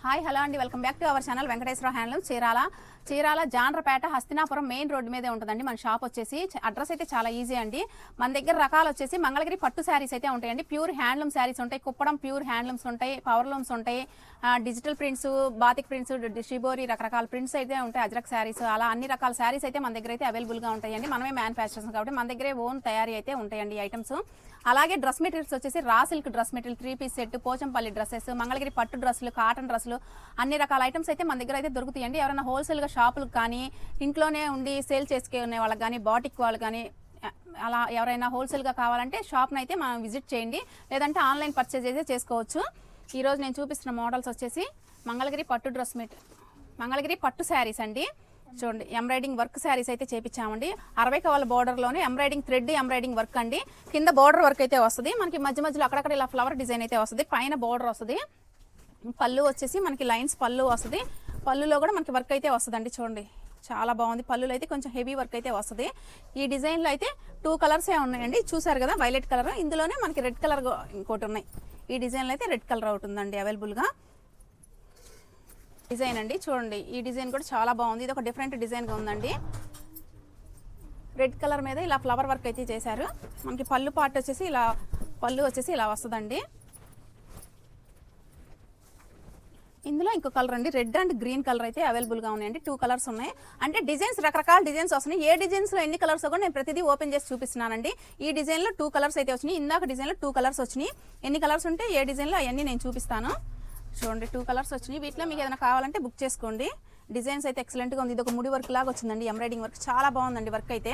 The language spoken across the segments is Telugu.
హాయ్ హలో అండి, welcome back to our channel Venkateswara handloom Chirala Jandrapeta Hastinapuram main road మీదే ఉంటుందండి మన షాప్ వచ్చేసి. అడ్రస్ అయితే చాలా ఈజీ అండి. మన దగ్గర రకాలు వచ్చేసి మంగళగిరి పట్టు శారీస్ అయితే ఉంటాయండి. ప్యూర్ హ్యాండ్లూమ్ శారీస్ ఉంటాయి, కుప్పడం ప్యూర్ హ్యాండ్లూమ్స్ ఉంటాయి, పవర్ లూమ్స్ ఉంటాయి, digital prints, batik prints, shibori రకరకాల ప్రింట్స్ అయితే ఉంటాయి, అజ్రక్ శారీస్, అలా అన్ని రకాల శారీస్ అయితే మన దగ్గర అయితే అవైలబుల్గా ఉంటాయండి. మనమే మ్యానుఫ్యాక్చర్స్ కాబట్టి మన దగ్గరే ఓన్ తయారీ అయితే ఉంటాయండి ఐటమ్స్. అలాగే డ్రెస్ మెటీరియల్స్ వచ్చేసి raw silk dress material, 3 piece set, Pochampally dresses, Mangalagiri పట్టు డ్రెస్సులు, కాటన్ డ్రెస్సులు, అన్ని రకాల ఐటమ్స్ అయితే మన దగ్గర అయితే దొరుకుతాయండి. ఎవరైనా హోల్సేల్గా షాపులకు కానీ ఇంట్లోనే ఉండి సేల్ చేసుకునే వాళ్ళకి కానీ బాటిక్ వాళ్ళు కానీ అలా ఎవరైనా హోల్సేల్గా కావాలంటే షాప్ని అయితే మనం విజిట్ చేయండి, లేదంటే ఆన్లైన్ పర్చేజ్ అయితే చేసుకోవచ్చు. ఈరోజు నేను చూపిస్తున్న మోడల్స్ వచ్చేసి మంగళగిరి పట్టు డ్రెస్ మెటీరియల్, మంగళగిరి పట్టు శారీస్ అండి. చూడండి, ఎంబ్రాయిడింగ్ వర్క్ శారీస్ అయితే చేపించామండి. 60 కవల బోర్డర్లోనే ఎంబ్రాయిడింగ్ థ్రెడ్ ఎంబ్రాయిడింగ్ వర్క్ అండి. కింద బోర్డర్ వర్క్ అయితే వస్తుంది మనకి, మధ్యలో అక్కడక్కడ ఇలా ఫ్లవర్ డిజైన్ అయితే వస్తుంది, పైన బోర్డర్ వస్తుంది. పళ్ళు వచ్చేసి మనకి లైన్స్ పళ్ళు వస్తుంది, పళ్ళులో కూడా మనకి వర్క్ అయితే వస్తుందండి. చూడండి చాలా బాగుంది. పళ్ళులో అయితే కొంచెం హెవీ వర్క్ అయితే వస్తుంది. ఈ డిజైన్లో అయితే 2 కలర్సే ఉన్నాయండి, చూసారు కదా, వైలెట్ కలర్, ఇందులోనే మనకి రెడ్ కలర్ ఇంకోటి ఉన్నాయి. ఈ డిజైన్లో అయితే రెడ్ కలర్ అవుతుందండి అవైలబుల్గా. డిజైన్ అండి చూడండి, ఈ డిజైన్ కూడా చాలా బాగుంది. ఇది ఒక డిఫరెంట్ డిజైన్గా ఉందండి. రెడ్ కలర్ మీద ఇలా ఫ్లవర్ వర్క్ అయితే చేశారు. మనకి పళ్ళు పార్ట్ వచ్చేసి ఇలా, పళ్ళు వచ్చేసి ఇలా వస్తుందండి. ఇందులో ఇంకో కలర్ అండి, రెడ్ అండ్ గ్రీన్ కలర్ అయితే అవైలబుల్గా ఉన్నాయండి. 2 కలర్స్ ఉన్నాయి. అంటే డిజైన్స్ రకరకాల డిజైన్స్ వస్తున్నాయి. ఏ డిజైన్స్లో ఎన్ని కలర్స్ కూడా నేను ప్రతిదీ ఓపెన్ చేసి చూపిస్తున్నానండి. ఈ డిజైన్లో 2 కలర్స్ అయితే వచ్చినాయి, ఇందాక డిజైన్లో 2 కలర్స్ వచ్చినాయి. ఎన్ని కలర్స్ ఉంటే ఏ డిజైన్లో అవన్నీ నేను చూపిస్తాను. చూడండి 2 కలర్స్ వచ్చినాయి. వీటిలో మీకు ఏదైనా కావాలంటే బుక్ చేసుకోండి. డిజైన్స్ అయితే ఎక్సలెంట్గా ఉంది. ఇది ఒక ముడి వర్క్ లాగా వచ్చిందండి, ఎంబ్రాయిడింగ్ వర్క్ చాలా బాగుందండి. వర్క్ అయితే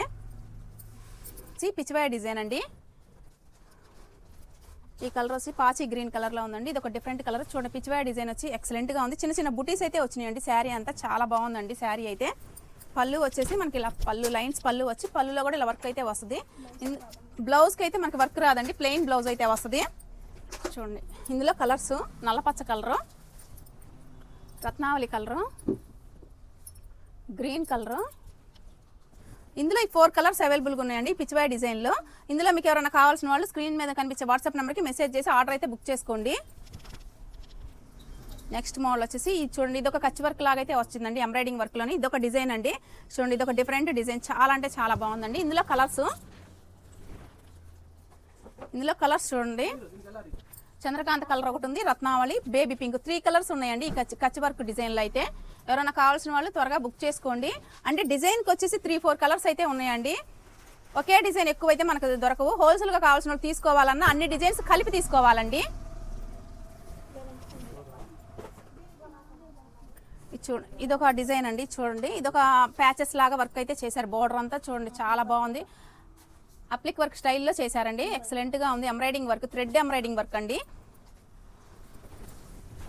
పిచ్చివాయ డిజైన్ అండి. ఈ కలర్ వచ్చి పాచి గ్రీన్ కలర్లో ఉందండి. ఇది ఒక డిఫరెంట్ కలర్. చూడండి పిచ్చివాయ డిజైన్ వచ్చి ఎక్సలెంట్గా ఉంది. చిన్న చిన్న బుటీస్ అయితే వచ్చినాయండి. శారీ అంతా చాలా బాగుందండి. శారీ అయితే పళ్ళు వచ్చేసి మనకి ఇలా పళ్ళు లైన్స్ పళ్ళు వచ్చి, పళ్ళులో కూడా ఇలా వర్క్ అయితే వస్తుంది. బ్లౌజ్కి అయితే మనకి వర్క్ రాదండి, ప్లెయిన్ బ్లౌజ్ అయితే వస్తుంది. చూడండి ఇందులో కలర్స్ నల్లపచ్చ కలరు, రత్నావళి కలరు, గ్రీన్ కలరు. ఇందులో ఈ 4 కలర్స్ అవైలబుల్గా ఉన్నాయండి పిచ్చివాయ డిజైన్లో. ఇందులో మీకు ఎవరైనా కావాల్సిన వాళ్ళు స్క్రీన్ మీద కనిపించే వాట్సాప్ నెంబర్కి మెసేజ్ చేసి ఆర్డర్ అయితే బుక్ చేసుకోండి. నెక్స్ట్ మోడల్ వచ్చేసి చూడండి, ఇది ఒక కచ్ వర్క్ లాగా అయితే వచ్చిందండి, ఎంబ్రాయిడింగ్ వర్క్లోని. ఇది ఒక డిజైన్ అండి. చూడండి ఇది ఒక డిఫరెంట్ డిజైన్, చాలా అంటే చాలా బాగుందండి. ఇందులో కలర్స్ చూడండి, చంద్రకాంత కలర్ ఒకటి ఉంది, రత్నావళి, బేబీ పింక్, 3 కలర్స్ ఉన్నాయండి ఈ కచ్ వర్క్ డిజైన్లో అయితే. ఎవరైనా కావాల్సిన వాళ్ళు త్వరగా బుక్ చేసుకోండి. అంటే డిజైన్కి వచ్చేసి 3-4 కలర్స్ అయితే ఉన్నాయండి. ఒకే డిజైన్ ఎక్కువైతే మనకు దొరకవు. హోల్సేల్గా కావాల్సిన వాళ్ళు తీసుకోవాలన్నా అన్ని డిజైన్స్ కలిపి తీసుకోవాలండి. చూడండి ఇదొక డిజైన్ అండి. చూడండి ఇదొక ప్యాచెస్ లాగా వర్క్ అయితే చేశారు. బోర్డర్ అంతా చూడండి చాలా బాగుంది. అప్లిక్ వర్క్ స్టైల్లో చేశారండి, ఎక్సలెంట్గా ఉంది. Embroidering work, thread embroidering work అండి.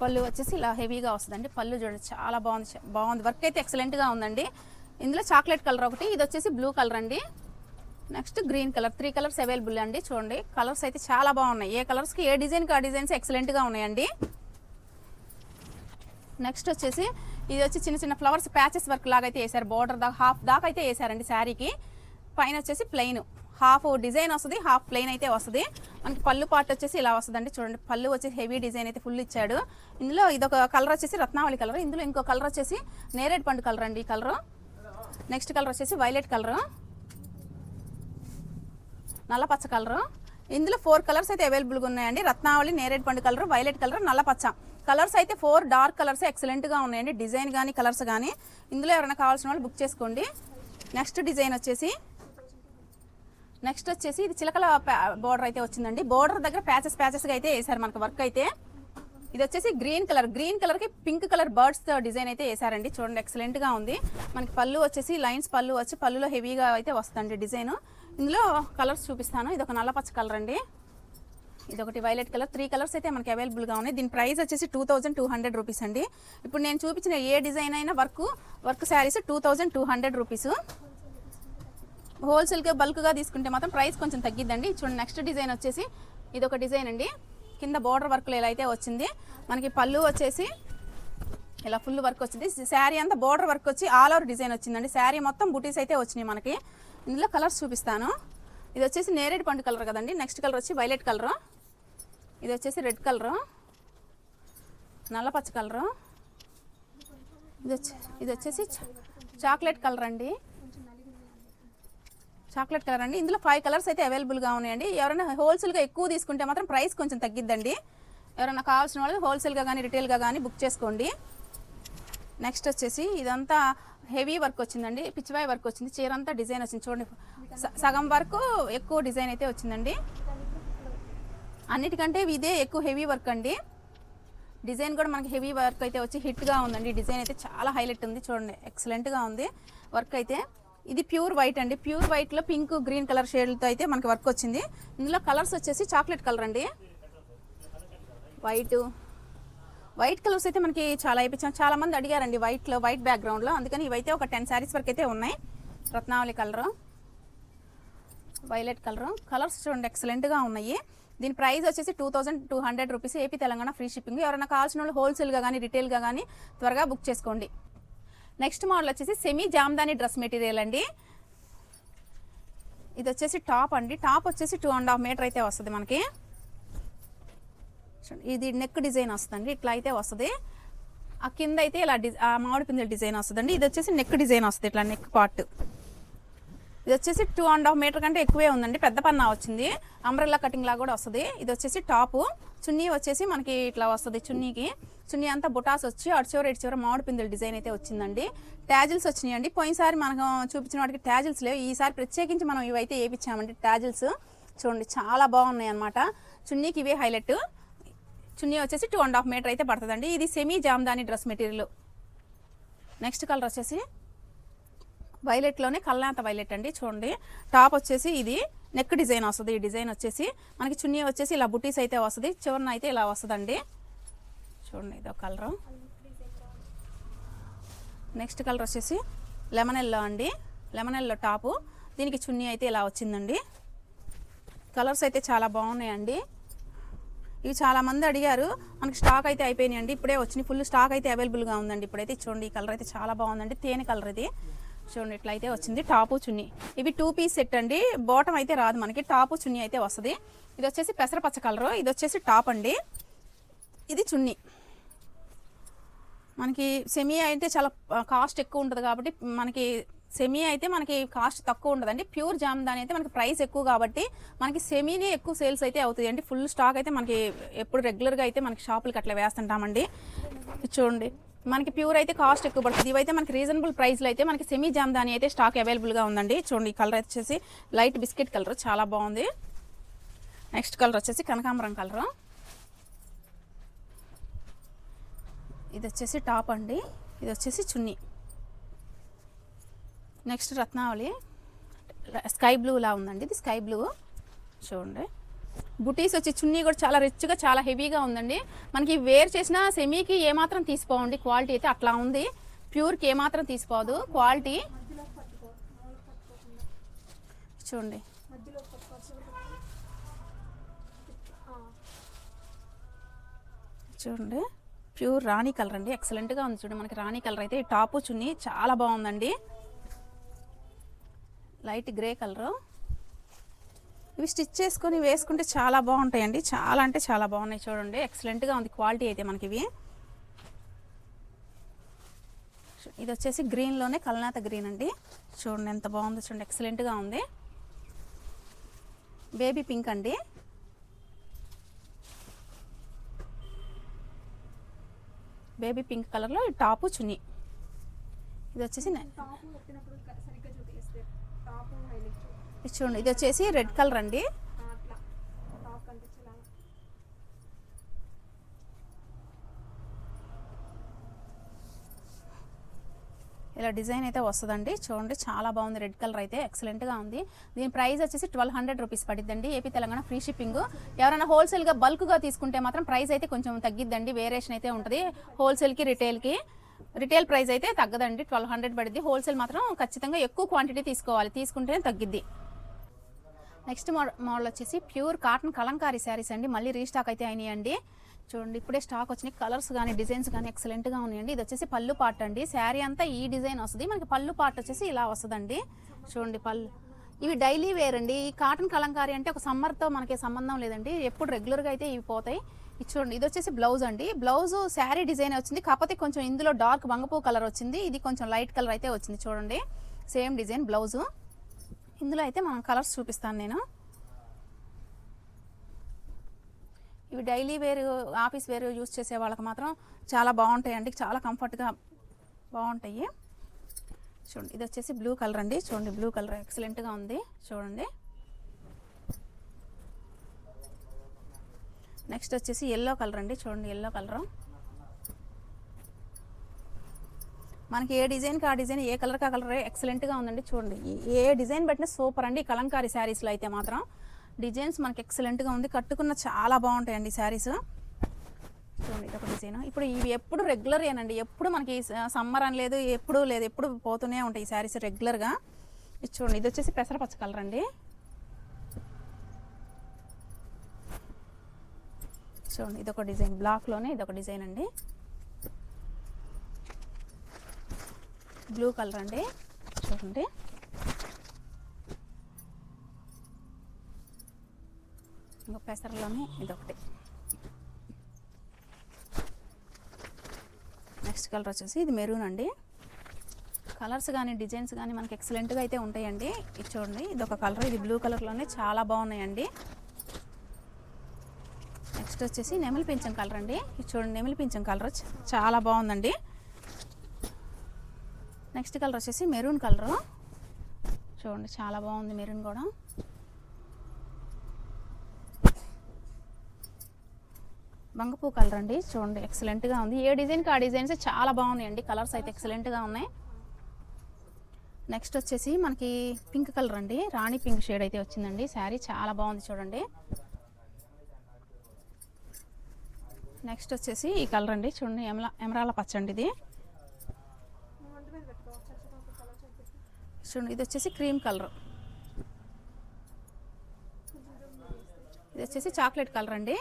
పళ్ళు వచ్చేసి ఇలా హెవీగా వస్తుందండి. పళ్ళు చూడండి చాలా బాగుంది. వర్క్ అయితే ఎక్సలెంట్గా ఉందండి. ఇందులో చాక్లెట్ కలర్ ఒకటి, ఇది వచ్చేసి బ్లూ కలర్ అండి. Next green colour, 3 colours available అండి. చూడండి కలర్స్ అయితే చాలా బాగున్నాయి. ఏ కలర్స్కి ఏ డిజైన్కి ఆ డిజైన్స్ ఎక్సలెంట్గా ఉన్నాయండి. నెక్స్ట్ వచ్చేసి ఇది వచ్చి చిన్న చిన్న ఫ్లవర్స్ ప్యాచెస్ వర్క్ లాగా అయితే వేసారు. బోర్డర్ దాకా హాఫ్ దాకా అయితే వేసారండి శారీకి. పైన వచ్చేసి ప్లెయిన్, హాఫ్ డిజైన్ వస్తుంది, హాఫ్ ప్లెయిన్ అయితే వస్తుంది. మనకి పళ్ళు పార్ట్ వచ్చేసి ఇలా వస్తుందండి. చూడండి పళ్ళు వచ్చేసి హెవీ డిజైన్ అయితే ఫుల్ ఇచ్చాడు. ఇందులో ఇదొక కలర్ వచ్చేసి రత్నావళి కలర్. ఇందులో ఇంకో కలర్ వచ్చేసి నేరేడ్ పండు కలర్ అండి ఈ కలరు. నెక్స్ట్ కలర్ వచ్చేసి వైలెట్ కలరు, నల్లపచ్చ కలరు. ఇందులో 4 కలర్స్ అయితే అవైలబుల్గా ఉన్నాయండి. రత్నావళి, నేరేడ్ పండు కలర్, వైలెట్ కలర్, నల్లపచ్చ కలర్స్ అయితే 4 డార్క్ కలర్స్ ఎక్సలెంట్గా ఉన్నాయండి. డిజైన్ కానీ కలర్స్ కానీ. ఇందులో ఎవరైనా కావాల్సిన వాళ్ళు బుక్ చేసుకోండి. నెక్స్ట్ డిజైన్ వచ్చేసి ఇది చిలకల బోర్డర్ అయితే వచ్చిందండి. బోర్డర్ దగ్గర ప్యాచెస్గా అయితే వేసారు మనకు వర్క్ అయితే. ఇది వచ్చేసి గ్రీన్ కలర్కి పింక్ కలర్ బర్డ్స్ డిజైన్ అయితే వేసారండి. చూడండి ఎక్సలెంట్గా ఉంది. మనకి పళ్ళు వచ్చేసి లైన్స్ పళ్ళు వచ్చి, పళ్ళులో హెవీగా అయితే వస్తుందండి డిజైన్. ఇందులో కలర్స్ చూపిస్తాను. ఇది ఒక నల్లపచ్చ కలర్ అండి, ఇదొకటి వైలెట్ కలర్. 3 కలర్స్ అయితే మనకి అవైలబుల్గా ఉన్నాయి. దీని ప్రైస్ వచ్చేసి 2200 రూపీస్ అండి. ఇప్పుడు నేను చూపించిన ఏ డిజైన్ అయినా వర్క్ శారీస్ 2200 రూపీస్. హోల్సేల్గా బల్క్గా తీసుకుంటే మాత్రం ప్రైస్ కొంచెం తగ్గిద్దండి. చూడండి నెక్స్ట్ డిజైన్ వచ్చేసి ఇదొక డిజైన్ అండి. కింద బోర్డర్ వర్క్లో ఇలా అయితే వచ్చింది. మనకి పళ్ళు వచ్చేసి ఇలా ఫుల్ వర్క్ వచ్చింది. శారీ అంతా బోర్డర్ వర్క్ వచ్చి ఆల్ ఓవర్ డిజైన్ వచ్చిందండి. శారీ మొత్తం బుటీస్ అయితే వచ్చినాయి మనకి. ఇందులో కలర్స్ చూపిస్తాను. ఇది వచ్చేసి నేరేడ్ పండు కలర్ కదండి. నెక్స్ట్ కలర్ వచ్చి వైలెట్ కలర్, ఇది వచ్చేసి రెడ్ కలరు, నల్లపచ్చ కలరు, ఇది వచ్చేసి చాక్లెట్ కలర్ అండి. చాక్లెట్ కలర్ అండి. ఇందులో 5 కలర్స్ అయితే అవైలబుల్గా ఉన్నాయండి. ఎవరైనా హోల్సేల్గా ఎక్కువ తీసుకుంటే మాత్రం ప్రైస్ కొంచెం తగ్గిద్దండి. ఎవరైనా కావాల్సిన వాళ్ళు హోల్సేల్గా కానీ రిటైల్గా కానీ బుక్ చేసుకోండి. నెక్స్ట్ వచ్చేసి ఇదంతా హెవీ వర్క్ వచ్చిందండి. పిచ్చివాయి వర్క్ వచ్చింది. చీర అంతా డిజైన్ వచ్చింది చూడండి. సగం వరకు ఎక్కువ డిజైన్ అయితే వచ్చిందండి. అన్నిటికంటే ఇదే ఎక్కువ హెవీ వర్క్ అండి. డిజైన్ కూడా మనకి హెవీ వర్క్ అయితే వచ్చి హిట్గా ఉందండి. డిజైన్ అయితే చాలా హైలైట్ ఉంది చూడండి. ఎక్సలెంట్గా ఉంది వర్క్ అయితే. ఇది ప్యూర్ వైట్ అండి. ప్యూర్ వైట్లో పింక్ గ్రీన్ కలర్ షేడ్లతో అయితే మనకి వర్క్ వచ్చింది. ఇందులో కలర్స్ వచ్చేసి చాక్లెట్ కలర్ అండి. వైట్ కలర్స్ అయితే మనకి చాలా అయిపోయించాం. చాలా మంది అడిగారండి వైట్ బ్యాక్గ్రౌండ్లో. అందుకని ఇవైతే ఒక 10 శారీస్ వరకు అయితే ఉన్నాయి. రత్నావళి కలరు, వైలెట్ కలరు, కలర్స్ చూడండి ఎక్సలెంట్గా ఉన్నాయి. దీని ప్రైస్ వచ్చేసి 2200 rupees. AP Telangana free shipping. ఎవరైనా కావాల్సిన వాళ్ళు హోల్సేల్గా కానీ రిటైల్గా కానీ త్వరగా బుక్ చేసుకోండి. నెక్స్ట్ మోడల్ వచ్చేసి సెమీ జామ్దాని డ్రెస్ మెటీరియల్ అండి. ఇది వచ్చేసి టాప్ అండి. టాప్ వచ్చేసి 2.5 మీటర్ అయితే వస్తుంది మనకి. ఇది నెక్ డిజైన్ వస్తుందండి. ఇట్లా అయితే వస్తుంది. ఆ కింద అయితే ఇలా మామిడి పిందెల డిజైన్ వస్తుందండి. ఇది వచ్చేసి నెక్ డిజైన్ వస్తుంది. ఇట్లా నెక్ పార్ట్. ఇది వచ్చేసి 2.5 మీటర్ కంటే ఎక్కువే ఉందండి. పెద్ద పన్నా వచ్చింది. అంబ్రెల్లా కటింగ్ లాగా కూడా వస్తుంది. ఇది వచ్చేసి టాపు. చున్నీ వచ్చేసి మనకి ఇట్లా వస్తుంది. చున్నీ అంతా బుటాస్ వచ్చి అటు చివర మామిడి పిందెల డిజైన్ అయితే వచ్చిందండి. ట్యాజిల్స్ వచ్చినాయండి. పోయినసారి మనం చూపించిన వాటికి ట్యాజిల్స్ లేవు. ఈసారి ప్రత్యేకించి మనం ఇవైతే వేయించామండి ట్యాజిల్స్. చూడండి చాలా బాగున్నాయి అనమాట. చున్నీకి ఇవే హైలైట్. చున్నీ వచ్చేసి 2.5 మీటర్ అయితే పడుతుందండి. ఇది semi Jamdani dress material. Next colour వచ్చేసి వైలెట్లోనే కల్లాంత వైలెట్ అండి. చూడండి టాప్ వచ్చేసి ఇది నెక్ డిజైన్ వస్తుంది. ఈ డిజైన్ వచ్చేసి మనకి చున్నీ వచ్చేసి ఇలా బుటీస్ అయితే వస్తుంది. చివరిన అయితే ఇలా వస్తుందండి. చూడండి ఇది ఒక కలర్. నెక్స్ట్ కలర్ వచ్చేసి లెమన్ ఎల్లో అండి. Lemon yellow top. దీనికి చున్నీ అయితే ఇలా వచ్చిందండి. కలర్స్ అయితే చాలా బాగున్నాయండి. ఇవి చాలా మంది అడిగారు. మనకి స్టాక్ అయితే అయిపోయినాయండి. ఇప్పుడే వచ్చినాయి. ఫుల్ స్టాక్ అయితే అవైలబుల్గా ఉందండి. ఇప్పుడైతే చూడండి ఈ కలర్ అయితే చాలా బాగుందండి. తేనె కలర్ ఇది. చూడండి ఇట్లా అయితే వచ్చింది. టాపు చున్నీ. ఇవి 2 పీస్ సెట్ అండి. బాటమ్ అయితే రాదు మనకి. టాపు చున్నీ అయితే వస్తుంది. ఇది వచ్చేసి పెసరపచ్చ కలరు. ఇది వచ్చేసి టాప్ అండి. ఇది చున్నీ. మనకి సెమీ అయితే చాలా కాస్ట్ ఎక్కువ ఉంటుంది కాబట్టి మనకి సెమీ అయితే మనకి కాస్ట్ తక్కువ ఉండదండి. ప్యూర్ జామ్దాని అయితే మనకి ప్రైస్ ఎక్కువ కాబట్టి మనకి సెమీనే ఎక్కువ సేల్స్ అయితే అవుతుంది అండి. ఫుల్ స్టాక్ అయితే మనకి ఎప్పుడు రెగ్యులర్గా అయితే మనకి షాపులకి అట్లా వేస్తుంటామండి. చూడండి మనకి ప్యూర్ అయితే కాస్ట్ ఎక్కువ పడుతుంది. ఇవైతే మనకి రీజనబుల్ ప్రైస్లో అయితే మనకి సెమీ జామ్దాని అయితే స్టాక్ అవైలబుల్గా ఉందండి. చూడండి ఈ కలర్ వచ్చేసి లైట్ బిస్కెట్ కలర్ చాలా బాగుంది. నెక్స్ట్ కలర్ వచ్చేసి కనకాంబరం కలరు. ఇది వచ్చేసి టాప్ అండి. ఇది వచ్చేసి చున్నీ. నెక్స్ట్ రత్నావళి స్కై బ్లూ లా ఉందండి. ఇది స్కై బ్లూ. చూడండి బుటీస్ వచ్చి చున్నీ కూడా చాలా రిచ్గా చాలా హెవీగా ఉందండి. మనకి వేర్ చేసిన సెమీకి ఏమాత్రం తీసిపోవండి. క్వాలిటీ అయితే అట్లా ఉంది. ప్యూర్కి ఏమాత్రం తీసిపోదు క్వాలిటీ. చూడండి చూడండి ప్యూర్ రాణి కలర్ అండి. ఎక్సలెంట్గా ఉంది. చూడండి మనకి రాణి కలర్ అయితే టాపు చున్నీ చాలా బాగుందండి. Light grey colour. ఇవి స్టిచ్ చేసుకొని వేసుకుంటే చాలా బాగుంటాయండి. చాలా అంటే చాలా బాగున్నాయి. చూడండి ఎక్సలెంట్గా ఉంది క్వాలిటీ అయితే మనకి ఇవి. ఇది వచ్చేసి గ్రీన్లోనే కల్నాత గ్రీన్ అండి. చూడండి ఎంత బాగుందో చూడండి. ఎక్సలెంట్గా ఉంది. బేబీ పింక్ అండి. బేబీ పింక్ కలర్లో టాపు చున్నీ. ఇది వచ్చేసి చూడండి ఇది వచ్చేసి రెడ్ కలర్ అండి. ఇలా డిజైన్ అయితే వస్తుందండి. చూడండి చాలా బాగుంది. రెడ్ కలర్ అయితే ఎక్సలెంట్గా ఉంది. దీని ప్రైస్ వచ్చేసి 1200 రూపీస్ పడిద్దండి. AP Telangana free shipping. ఎవరైనా హోల్సేల్గా బల్క్గా తీసుకుంటే మాత్రం ప్రైస్ అయితే కొంచెం తగ్గిద్దండి. వేరియేషన్ అయితే ఉంటుంది హోల్సేల్కి రిటైల్కి. రిటైల్ ప్రైస్ అయితే తగ్గదండి. 1200 పడిద్ది. హోల్సేల్ మాత్రం ఖచ్చితంగా ఎక్కువ క్వాంటిటీ తీసుకోవాలి. తీసుకుంటేనే తగ్గిద్ది. నెక్స్ట్ మోడల్ వచ్చేసి ప్యూర్ కాటన్ కలంకారీ శారీస్ అండి. మళ్ళీ రీస్టాక్ అయితే అయినాయండి. చూడండి ఇప్పుడే స్టాక్ వచ్చినాయి. కలర్స్ కానీ డిజైన్స్ కానీ ఎక్సలెంట్గా ఉన్నాయండి. ఇది వచ్చేసి పళ్ళు పార్ట్ అండి. శారీ అంతా ఈ డిజైన్ వస్తుంది. మనకి పళ్ళు పార్ట్ వచ్చేసి ఇలా వస్తుందండి. చూడండి పళ్ళు. ఇవి డైలీ వేర్ అండి. ఈ కాటన్ కలంకారీ అంటే ఒక సమ్మర్తో మనకి సంబంధం లేదండి. ఎప్పుడు రెగ్యులర్గా అయితే ఇవి పోతాయి. ఇది చూడండి, ఇది వచ్చేసి బ్లౌజ్ అండి. బ్లౌజ్ శారీ డిజైన్ వచ్చింది, కాకపోతే కొంచెం ఇందులో డార్క్ వంగపూ కలర్ వచ్చింది, ఇది కొంచెం లైట్ కలర్ అయితే వచ్చింది. చూడండి సేమ్ డిజైన్ బ్లౌజు. ఇందులో అయితే మనం కలర్స్ చూపిస్తాను నేను. ఇవి daily wear, office wear use చేసే వాళ్ళకి మాత్రం చాలా బాగుంటాయండి, చాలా కంఫర్ట్గా బాగుంటాయి. చూడండి ఇది వచ్చేసి బ్లూ కలర్ అండి. చూడండి బ్లూ కలర్ ఎక్సలెంట్గా ఉంది చూడండి. నెక్స్ట్ వచ్చేసి ఎల్లో కలర్ అండి. చూడండి ఎల్లో కలర్. మనకి ఏ డిజైన్కి ఆ డిజైన్, ఏ కలర్కి ఆ కలర్ ఎక్సలెంట్గా ఉందండి. చూడండి ఏ డిజైన్ పెట్టినా సూపర్ అండి. కలంకారీ శారీస్లో అయితే మాత్రం డిజైన్స్ మనకి ఎక్సలెంట్గా ఉంది, కట్టుకున్న చాలా బాగుంటాయండి శారీస్. చూడండి ఇదొక డిజైన్. ఇప్పుడు ఇవి ఎప్పుడు రెగ్యులర్ ఏనండి, ఎప్పుడు మనకి సమ్మర్ అని లేదు, ఎప్పుడు లేదు, ఎప్పుడు పోతూనే ఉంటాయి ఈ శారీస్ రెగ్యులర్గా. ఇది చూడండి, ఇది వచ్చేసి పెసరపచ్చ కలర్ అండి. చూడండి ఇదొక డిజైన్, బ్లాక్లోనే ఇదొక డిజైన్ అండి. బ్లూ కలర్ అండి. చూడండి ఇంకో పెసరలోనే ఇదొకటి. నెక్స్ట్ కలర్ వచ్చేసి ఇది మెరూన్ అండి. కలర్స్ కానీ డిజైన్స్ కానీ మనకి ఎక్సలెంట్గా అయితే ఉంటాయండి. ఇది చూడండి ఇదొక కలర్, ఇది బ్లూ కలర్లోనే చాలా బాగున్నాయండి. నెక్స్ట్ వచ్చేసి నెమలి పింఛం కలర్ అండి. ఇది చూడండి నెమలి పింఛం కలర్ చాలా బాగుందండి. నెక్స్ట్ కలర్ వచ్చేసి మెరూన్ కలరు. చూడండి చాలా బాగుంది మెరూన్ కూడా. బంగపూ కలర్ అండి. చూడండి ఎక్సలెంట్గా ఉంది. ఏ డిజైన్కి ఆ డిజైన్స్ చాలా బాగున్నాయండి, కలర్స్ అయితే ఎక్సలెంట్గా ఉన్నాయి. నెక్స్ట్ వచ్చేసి మనకి పింక్ కలర్ అండి, రాణి పింక్ షేడ్ అయితే వచ్చిందండి. శారీ చాలా బాగుంది చూడండి. నెక్స్ట్ వచ్చేసి ఈ కలర్ అండి. చూడండి ఎమరాల పచ్చ అండి ఇది. చూడండి ఇది వచ్చేసి క్రీమ్ కలర్. ఇది వచ్చేసి చాక్లెట్ కలర్ అండి.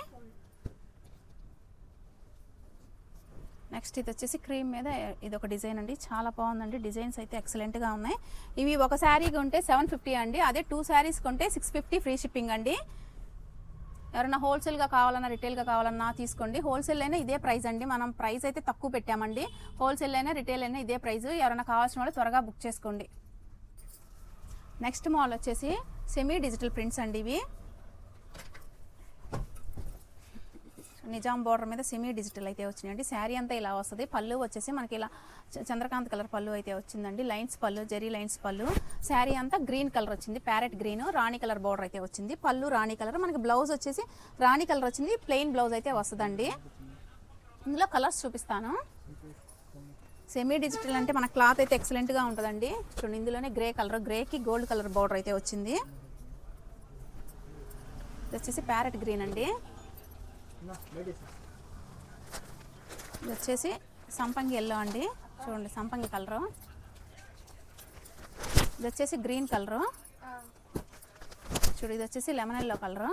నెక్స్ట్ ఇది వచ్చేసి క్రీమ్ మీద ఇది ఒక డిజైన్ అండి, చాలా బాగుందండి. డిజైన్స్ అయితే ఎక్సలెంట్గా ఉన్నాయి. ఇవి ఒక శారీ కొంటే 750 అండి, అదే 2 శారీస్ కొంటే 650 ఫ్రీ షిప్పింగ్ అండి. ఎవరైనా హోల్సేల్గా కావాలన్నా రిటైల్గా కావాలన్నా తీసుకోండి. హోల్సేల్ అయినా ఇదే ప్రైస్ అండి, మనం ప్రైస్ అయితే తక్కువ పెట్టామండి. హోల్సేల్ అయినా రిటైల్ అయినా ఇదే ప్రైస్. ఎవరైనా కావాల్సిన వాళ్ళు త్వరగా బుక్ చేసుకోండి. నెక్స్ట్ మోడల్ వచ్చేసి సెమీ డిజిటల్ ప్రింట్స్ అండి. ఇవి నిజాం బోర్డర్ మీద సెమీ డిజిటల్ అయితే వచ్చినాయండి. శారీ అంతా ఇలా వస్తుంది. పళ్ళు వచ్చేసి మనకి ఇలా చంద్రకాంత్ కలర్ పళ్ళు అయితే వచ్చిందండి. లైన్స్ పళ్ళు, జెరీ లైన్స్ పళ్ళు. శారీ అంతా గ్రీన్ కలర్ వచ్చింది, ప్యారెట్ గ్రీన్. రాణి కలర్ బోర్డర్ అయితే వచ్చింది. పళ్ళు రాణి కలర్. మనకి బ్లౌజ్ వచ్చేసి రాణి కలర్ వచ్చింది, ప్లెయిన్ బ్లౌజ్ అయితే వస్తుందండి. ఇందులో కలర్స్ చూపిస్తాను. సెమీ డిజిటల్ అంటే మన క్లాత్ అయితే ఎక్సలెంట్గా ఉంటుందండి. చూడండి ఇందులోనే గ్రే కలర్, గ్రేకి గోల్డ్ కలర్ బోర్డర్ అయితే వచ్చింది. ఇది వచ్చేసి ప్యారెట్ గ్రీన్ అండి. ఇది వచ్చేసి సంపంగి ఎల్లో అండి. చూడండి సంపంగి కలరు. ఇది వచ్చేసి గ్రీన్ కలరు. చూడు ఇది వచ్చేసి లెమన్ ఎల్లో కలరు.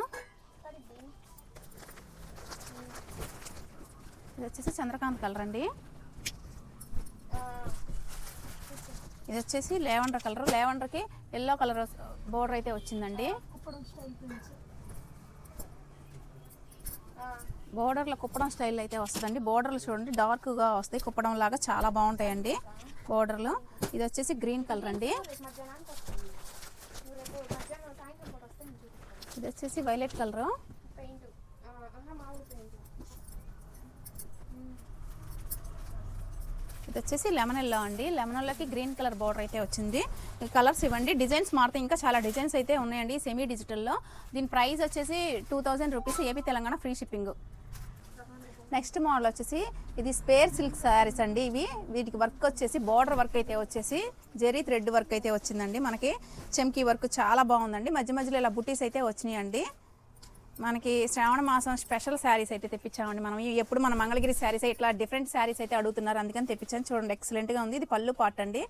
ఇది వచ్చేసి చంద్రకాంత్ కలర్ అండి. ఇది వచ్చేసి లేవెండర్ కలర్. లేవెండర్కి ఎల్లో కలర్ బోర్డర్ అయితే వచ్చిందండి. బోర్డర్లో కుప్పడం స్టైల్ అయితే వస్తుందండి. బోర్డర్లు చూడండి డార్క్గా వస్తాయి, కుప్పడం లాగా చాలా బాగుంటాయండి బోర్డర్లు. ఇది వచ్చేసి గ్రీన్ కలర్ అండి. ఇది వచ్చేసి వైలెట్ కలరు. ఇది వచ్చేసి లెమన్ ఎల్లో అండి. లెమన్ ఎల్లోకి గ్రీన్ కలర్ బోర్డర్ అయితే వచ్చింది. ఈ కలర్స్ ఇవ్వండి. డిజైన్స్ మారుతాయి, ఇంకా చాలా డిజైన్స్ అయితే ఉన్నాయండి సెమీ డిజిటల్లో. దీని ప్రైస్ వచ్చేసి 2000 rupees, AP Telangana free shipping. Next model వచ్చేసి ఇది స్పేర్ సిల్క్ శారీస్ అండి. వీటికి వర్క్ వచ్చేసి బోర్డర్ వర్క్ అయితే వచ్చేసి జెరీ థ్రెడ్ వర్క్ అయితే వచ్చిందండి. మనకి చెమ్కీ వర్క్ చాలా బాగుందండి. మధ్య మధ్యలో ఇలా బుటీస్ అయితే వచ్చినాయండి. మనకి శ్రావణ మాసం స్పెషల్ శారీస్ అయితే తెప్పించామండి మనం. ఎప్పుడు మన మంగళగిరి శారీస్ ఇట్లా డిఫరెంట్ శారీస్ అయితే అడుగుతున్నారు, అందుకని తెప్పించాను. చూడండి ఎక్సలెంట్గా ఉంది. ఇది పళ్ళు పార్ట్ అండి.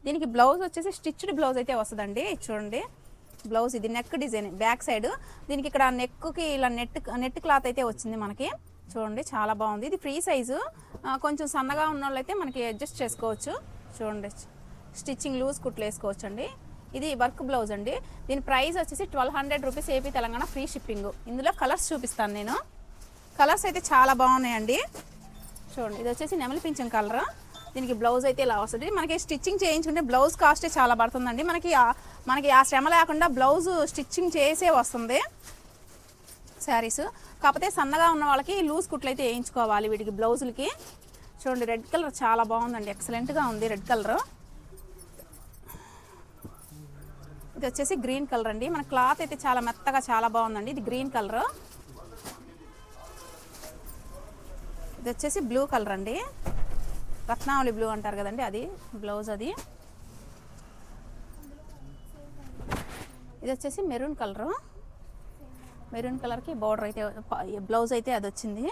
దీనికి బ్లౌజ్ వచ్చేసి స్టిచ్డ్ బ్లౌజ్ అయితే వస్తుందండి. చూడండి బ్లౌజ్ ఇది నెక్ డిజైన్ బ్యాక్ సైడ్. దీనికి ఇక్కడ నెక్కి ఇలా నెట్ క్లాత్ అయితే వచ్చింది మనకి. చూడండి చాలా బాగుంది. ఇది ఫ్రీ సైజు, కొంచెం సన్నగా ఉన్న వాళ్ళైతే మనకి అడ్జస్ట్ చేసుకోవచ్చు. చూడండి స్టిచ్చింగ్ లూజ్ కుట్లు వేసుకోవచ్చు అండి. ఇది వర్క్ బ్లౌజ్ అండి. దీని ప్రైస్ వచ్చేసి 1200 rupees, AP Telangana free shipping. ఇందులో కలర్స్ చూపిస్తాను నేను. కలర్స్ అయితే చాలా బాగున్నాయండి. చూడండి ఇది వచ్చేసి నెమలి పింఛం కలర్. దీనికి బ్లౌజ్ అయితే ఇలా వస్తుంది. మనకి స్టిచ్చింగ్ చేయించుకుంటే బ్లౌజ్ కాస్టే చాలా పడుతుందండి. మనకి ఆ శ్రమ లేకుండా బ్లౌజ్ స్టిచ్చింగ్ చేసే వస్తుంది శారీస్. కాకపోతే సన్నగా ఉన్న వాళ్ళకి లూజ్ కుట్లు అయితే వేయించుకోవాలి వీటికి బ్లౌజులకి. చూడండి రెడ్ కలర్ చాలా బాగుందండి, ఎక్సలెంట్గా ఉంది రెడ్ కలర్. ఇది వచ్చేసి గ్రీన్ కలర్ అండి. మన క్లాత్ అయితే చాలా మెత్తగా చాలా బాగుందండి. ఇది గ్రీన్ కలర్. ఇది వచ్చేసి బ్లూ కలర్ అండి, రత్నావళి బ్లూ అంటారు కదండి, అది బ్లౌజ్ అది. ఇది వచ్చేసి మెరూన్ కలరు. మెరూన్ కలర్కి బార్డర్ అయితే బ్లౌజ్ అయితే అది వచ్చింది.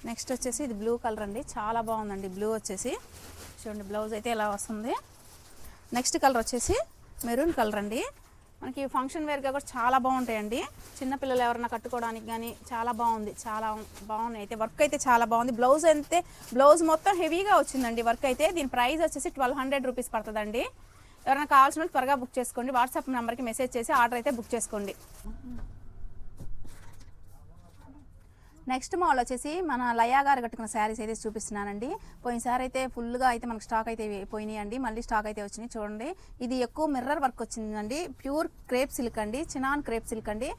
నెక్స్ట్ వచ్చేసి ఇది బ్లూ కలర్ అండి, చాలా బాగుందండి బ్లూ వచ్చేసి. చూడండి బ్లౌజ్ అయితే ఇలా వస్తుంది. నెక్స్ట్ కలర్ వచ్చేసి మెరూన్ కలర్ అండి. మనకి ఫంక్షన్ వేర్గా కూడా చాలా బాగుంటాయండి. చిన్నపిల్లలు ఎవరైనా కట్టుకోవడానికి కానీ చాలా బాగుంది, చాలా బాగున్నాయి. అయితే వర్క్ అయితే చాలా బాగుంది. బ్లౌజ్ అయితే బ్లౌజ్ మొత్తం హెవీగా వచ్చిందండి వర్క్ అయితే. దీని ప్రైస్ వచ్చేసి 1200 రూపీస్ పడుతుందండి. ఎవరైనా కావాల్సిన వాళ్ళు త్వరగా బుక్ చేసుకోండి. వాట్సాప్ నెంబర్కి మెసేజ్ చేసి ఆర్డర్ అయితే బుక్ చేసుకోండి. నెక్స్ట్ మోడల్ వచ్చేసి మన లయా గారు కట్టుకున్న శారీస్ అయితే చూపిస్తున్నానండి. పోయినసారి అయితే ఫుల్గా అయితే మనకు స్టాక్ అయితే పోయినాయండి, మళ్ళీ స్టాక్ అయితే వచ్చినాయి. చూడండి ఇది ఎక్కువ మిర్రర్ వర్క్ వచ్చిందండి. ప్యూర్ క్రేప్ సిల్క్ అండి, చినాన్ క్రేప్ సిల్క్ అండి.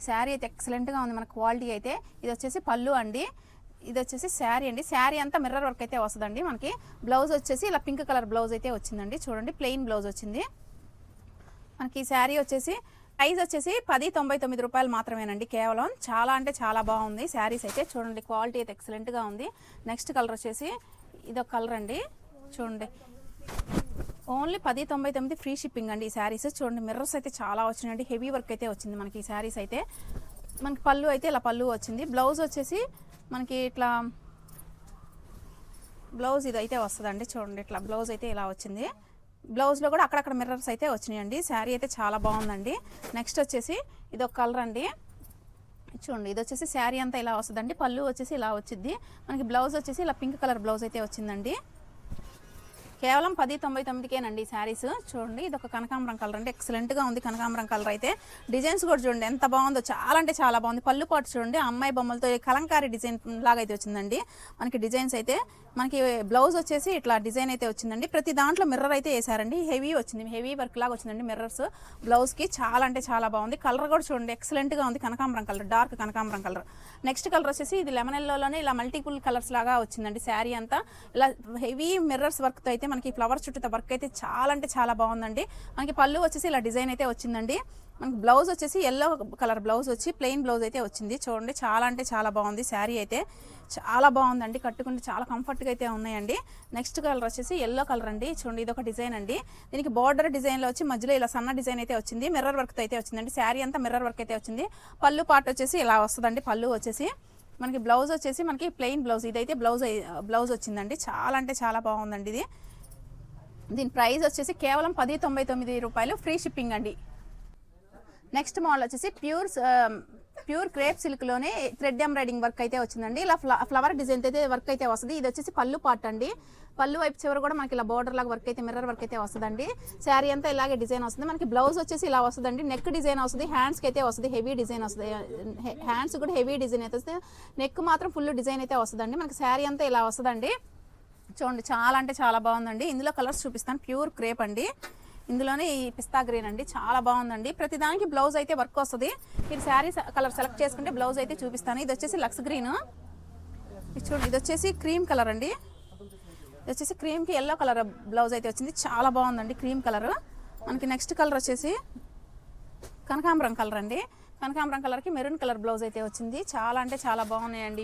శారీ అయితే ఎక్సలెంట్గా ఉంది, మన క్వాలిటీ అయితే. ఇది వచ్చేసి పళ్ళు అండి, ఇది వచ్చేసి శారీ అండి. శారీ అంతా మిర్రర్ వర్క్ అయితే వస్తుందండి. మనకి బ్లౌజ్ వచ్చేసి ఇలా పింక్ కలర్ బ్లౌజ్ అయితే వచ్చిందండి. చూడండి ప్లెయిన్ బ్లౌజ్ వచ్చింది. మనకి శారీ వచ్చేసి ప్రైస్ వచ్చేసి 1099 రూపాయలు మాత్రమేనండి కేవలం. చాలా అంటే చాలా బాగుంది శారీస్ అయితే. చూడండి క్వాలిటీ అయితే ఎక్సలెంట్గా ఉంది. నెక్స్ట్ కలర్ వచ్చేసి ఇదొక కలర్ అండి. చూడండి ఓన్లీ 1099 ఫ్రీ షిప్పింగ్ అండి ఈ శారీస్. చూడండి మిర్రర్స్ అయితే చాలా వచ్చినాయండి, హెవీ వర్క్ అయితే వచ్చింది మనకి ఈ శారీస్ అయితే. మనకి పళ్ళు అయితే ఇలా పళ్ళు వచ్చింది. బ్లౌజ్ వచ్చేసి మనకి ఇట్లా బ్లౌజ్ ఇది అయితే వస్తుందండి. చూడండి ఇట్లా బ్లౌజ్ అయితే ఇలా వచ్చింది. బ్లౌజ్లో కూడా అక్కడక్కడ మిర్రర్స్ అయితే వచ్చినాయండి. శారీ అయితే చాలా బాగుందండి. నెక్స్ట్ వచ్చేసి ఇది ఒక కలర్ అండి. చూడండి ఇది వచ్చేసి శారీ అంతా ఇలా వస్తుందండి. పళ్ళు వచ్చేసి ఇలా వచ్చింది. మనకి బ్లౌజ్ వచ్చేసి ఇలా పింక్ కలర్ బ్లౌజ్ అయితే వచ్చిందండి. కేవలం 1099కేనండి ఈ శారీస్. చూడండి ఇది ఒక కనకాంబరం కలర్ అండి, ఎక్సలెంట్గా ఉంది కనకాంబరం కలర్ అయితే. డిజైన్స్ కూడా చూడండి ఎంత బాగుందో, చాలా అంటే చాలా బాగుంది. పళ్ళు పాటు చూడండి అమ్మాయి బొమ్మలతో కలంకారీ డిజైన్ లాగా అయితే వచ్చిందండి మనకి డిజైన్స్ అయితే. మనకి బ్లౌజ్ వచ్చేసి ఇట్లా డిజైన్ అయితే వచ్చిందండి. ప్రతి దాంట్లో మిర్రర్ అయితే వేసారండి, హెవీ వచ్చింది, హెవీ వర్క్ లాగా వచ్చిందండి మిర్రర్స్ బ్లౌజ్కి. చాలా అంటే చాలా బాగుంది. కలర్ కూడా చూడండి ఎక్సలెంట్గా ఉంది, కనకాంబరం కలర్, డార్క్ కనకాంబరం కలర్. నెక్స్ట్ కలర్ వచ్చేసి ఇది లెమన్ ఎల్లోలోనే ఇలా మల్టిపుల్ కలర్స్ లాగా వచ్చిందండి శారీ అంతా. ఇలా హెవీ మిర్రర్స్ వర్క్తో అయితే మనకి ఫ్లవర్ చుట్టూ వర్క్ అయితే చాలా అంటే చాలా బాగుందండి. మనకి పళ్ళు వచ్చేసి ఇలా డిజైన్ అయితే వచ్చిందండి. మనకి బ్లౌజ్ వచ్చేసి ఎల్లో కలర్ బ్లౌజ్ వచ్చి ప్లెయిన్ బ్లౌజ్ అయితే వచ్చింది. చూడండి చాలా అంటే చాలా బాగుంది శారీ అయితే, చాలా బాగుందండి. కట్టుకుంటే చాలా కంఫర్ట్గా అయితే ఉన్నాయండి. నెక్స్ట్ కలర్ వచ్చేసి ఎల్లో కలర్ అండి. చూడండి ఇది ఒక డిజైన్ అండి. దీనికి బార్డర్ డిజైన్లో వచ్చి మధ్యలో ఇలా సన్న డిజైన్ అయితే వచ్చింది, మిర్రర్ వర్క్తో అయితే వచ్చిందండి. శారీ అంతా మిర్రర్ వర్క్ అయితే వచ్చింది. పళ్ళు పార్ట్ వచ్చేసి ఇలా వస్తుందండి. పళ్ళు వచ్చేసి మనకి బ్లౌజ్ వచ్చేసి మనకి ప్లెయిన్ బ్లౌజ్, ఇదైతే బ్లౌజ్ వచ్చిందండి. చాలా అంటే చాలా బాగుందండి ఇది. దీని ప్రైస్ వచ్చేసి కేవలం 1099 రూపాయలు ఫ్రీ షిప్పింగ్ అండి. నెక్స్ట్ మోడల్ వచ్చేసి ప్యూర్ క్రేప్ సిల్క్లోనే థ్రెడ్ ఎంబ్రాయిడింగ్ వర్క్ అయితే వచ్చిందండి. ఇలా ఫ్లవర్ డిజైన్ అయితే వర్క్ అయితే వస్తుంది. ఇది వచ్చేసి పళ్ళు పార్ట్ అండి. పళ్ళు వైపు చివరి కూడా మనకి ఇలా బార్డర్ లాగా వర్క్ అయితే మిర్రర్ వర్క్ అయితే వస్తుందండి. శారీ అంతా ఇలాగే డిజైన్ వస్తుంది. మనకి బ్లౌజ్ వచ్చేసి ఇలా వస్తుందండి. నెక్ డిజైన్ వస్తుంది, హ్యాండ్స్కి అయితే వస్తుంది, హెవీ డిజైన్ వస్తుంది. హ్యాండ్స్ కూడా హెవీ డిజైన్ అయితే వస్తుంది, నెక్ మాత్రం ఫుల్ డిజైన్ అయితే వస్తుందండి. మనకి శారీ అంతా ఇలా వస్తుందండి. చూడండి చాలా అంటే చాలా బాగుందండి. ఇందులో కలర్స్ చూపిస్తాను. ప్యూర్ క్రేప్ అండి, ఇందులోనే ఈ పిస్తా గ్రీన్ అండి, చాలా బాగుందండి. ప్రతిదానికి బ్లౌజ్ అయితే వర్క్ వస్తుంది. మీరు శారీ కలర్ సెలెక్ట్ చేసుకుంటే బ్లౌజ్ అయితే చూపిస్తాను. ఇది వచ్చేసి లక్స్ గ్రీన్. చూడండి ఇది వచ్చేసి క్రీమ్ కలర్ అండి. ఇది వచ్చేసి క్రీమ్కి ఎల్లో కలర్ బ్లౌజ్ అయితే వచ్చింది, చాలా బాగుందండి క్రీమ్ కలర్. మనకి నెక్స్ట్ కలర్ వచ్చేసి కనకాంబరం కలర్ అండి. కనకాంబరం కలర్కి మెరూన్ కలర్ బ్లౌజ్ అయితే వచ్చింది. చాలా అంటే చాలా బాగున్నాయండి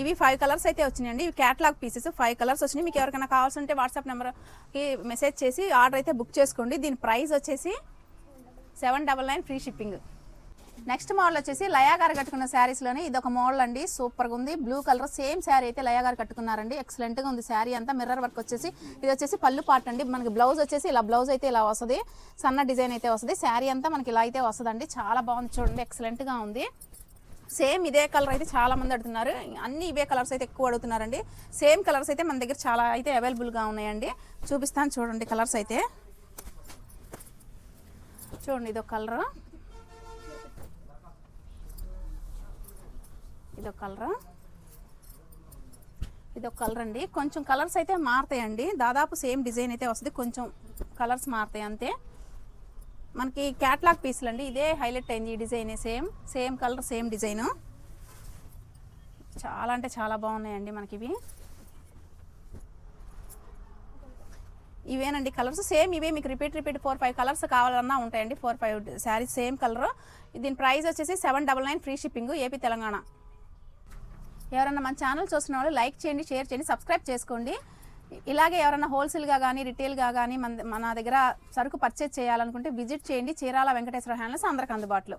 ఇవి 5 కలర్స్ అయితే వచ్చినాయండి. ఇవి క్యాటలాగ్ పీసెస్ 5 కలర్స్ వచ్చినాయి. మీకు ఎవరికైనా కావాల్సి ఉంటే వాట్సాప్ నెంబర్కి మెసేజ్ చేసి ఆర్డర్ అయితే బుక్ చేసుకోండి. దీని ప్రైస్ వచ్చేసి 799 ఫ్రీ షిప్పింగ్. నెక్స్ట్ మోడల్ వచ్చేసి లయా గారు కట్టుకున్న శారీస్లోనే ఇదొక మోడల్ అండి, సూపర్గా ఉంది. బ్లూ కలర్ సేమ్ శారీ అయితే లయా గారు కట్టుకున్నారండి. ఎక్సలెంట్గా ఉంది శారీ అంతా. మిర్రర్ వర్క్ వచ్చేసి ఇది వచ్చేసి పళ్ళు పార్ట్ అండి. మనకి బ్లౌజ్ వచ్చేసి ఇలా బ్లౌజ్ అయితే ఇలా వస్తుంది, సన్న డిజైన్ అయితే వస్తుంది. శారీ అంతా మనకి ఇలా అయితే వస్తుందండి. చాలా బాగుంది చూడండి, ఎక్సలెంట్గా ఉంది. సేమ్ ఇదే కలర్ అయితే చాలా మంది అడుగుతున్నారు, అన్ని ఇవే కలర్స్ అయితే ఎక్కువ అడుగుతున్నారండి. సేమ్ కలర్స్ అయితే మన దగ్గర చాలా అయితే అవైలబుల్గా ఉన్నాయండి. చూపిస్తాను చూడండి కలర్స్ అయితే. చూడండి ఇదొక కలర్, ఇదొక కలర్, ఇదొక కలర్ అండి. కొంచెం కలర్స్ అయితే మారుతాయండి, దాదాపు సేమ్ డిజైన్ అయితే వస్తుంది, కొంచెం కలర్స్ మారుతాయి అంతే. మనకి క్యాట్లాగ్ పీసులు అండి, ఇదే హైలైట్ అయింది ఈ design. Same colour same design, చాలా అంటే చాలా బాగున్నాయండి మనకి ఇవి. ఇవేనండి కలర్స్, సేమ్ ఇవే మీకు రిపీట్ 4-5 కలర్స్ కావాలన్నా ఉంటాయండి. 4-5 శారీస్ సేమ్ కలర్. దీని ప్రైస్ వచ్చేసి 799 ఫ్రీ షిప్పింగ్, ఏపీ తెలంగాణ. ఎవరన్నా మన ఛానల్ చూస్తున్న వాళ్ళు లైక్ చేయండి, షేర్ చేయండి, సబ్స్క్రైబ్ చేసుకోండి. ఇలాగే ఎవరైనా హోల్సేల్గా కానీ రిటైల్గా కానీ మన దగ్గర సరుకు పర్చేజ్ చేయాలనుకుంటే విజిట్ చేయండి. చీరాల వెంకటేశ్వర హ్యాండ్లూమ్స్ అందరికి అందుబాటులో.